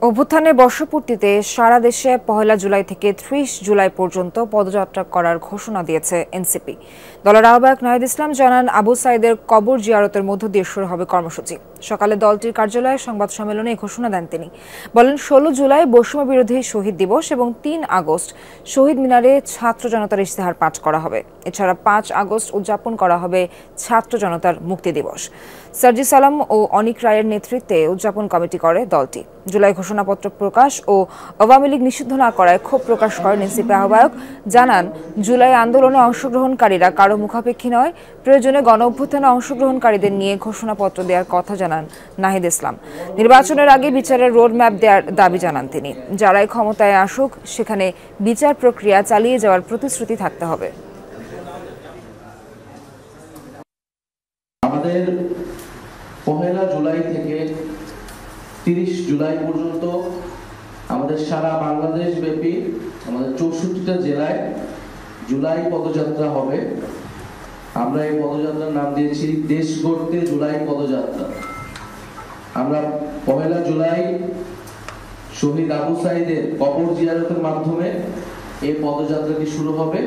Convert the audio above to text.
অভ্যুত্থানের বর্ষপূর্তিতে সারা দেশে ১ জুলাই থেকে ৩০ জুলাই পর্যন্ত পদযাত্রা করার ঘোষণা দিয়েছে এনসিপি। দলের আহ্বায়ক নাহিদ ইসলাম জানান, আবু সাঈদের কবর জিয়ারতের মধ্য দিয়ে শুরু হবে কর্মসূচি। সকালে দলটির কার্যালয়ে সংবাদ সম্মেলনে এই ঘোষণা দেন তিনি। বলেন, ১৬ জুলাই বৈষম্য বিরোধী শহীদ দিবস এবং ৩ আগস্ট শহীদ মিনারে ছাত্র জনতার ইশতেহার পাঠ করা হবে। এছাড়া ৫ আগস্ট উদযাপন করা হবে ছাত্র জনতার মুক্তি দিবস। সার্জি সালাম ও অনিক রায়ের নেতৃত্বে উদযাপন কমিটি করে দলটি। জুলাই ঘোষণাপত্র প্রকাশ ও আওয়ামী লীগ নিষিদ্ধ না করায় ক্ষোভ প্রকাশ করেন এনসিপি আহ্বায়ক। জানান, জুলাই আন্দোলনে অংশগ্রহণকারীরা কারো মুখাপেক্ষী নয়, প্রয়োজনে গণ-অভ্যুত্থানে অংশগ্রহণকারীদের নিয়ে ঘোষণাপত্র দেওয়ার কথা জানান নাহিদ ইসলাম। নির্বাচনের আগে বিচারের রোডম্যাপ দেওয়ার দাবি জানান তিনি। যারাই ক্ষমতায় আসুক, সেখানে বিচার প্রক্রিয়া চালিয়ে যাওয়ার প্রতিশ্রুতি থাকতে হবে। আমাদের ১ জুলাই থেকে ৩০ জুলাই পর্যন্ত আমাদের সারা বাংলাদেশ ব্যাপী আমাদের ৬৪টা জেলায় জুলাই পদযাত্রা হবে। আমরা এই পদযাত্রার নাম দিয়েছি দেশ গড়তে জুলাই পদযাত্রা। আমরা ১ জুলাই শহীদ আবু সাঈদের কবর জিয়ারতের মাধ্যমে এই পদযাত্রাটি শুরু হবে।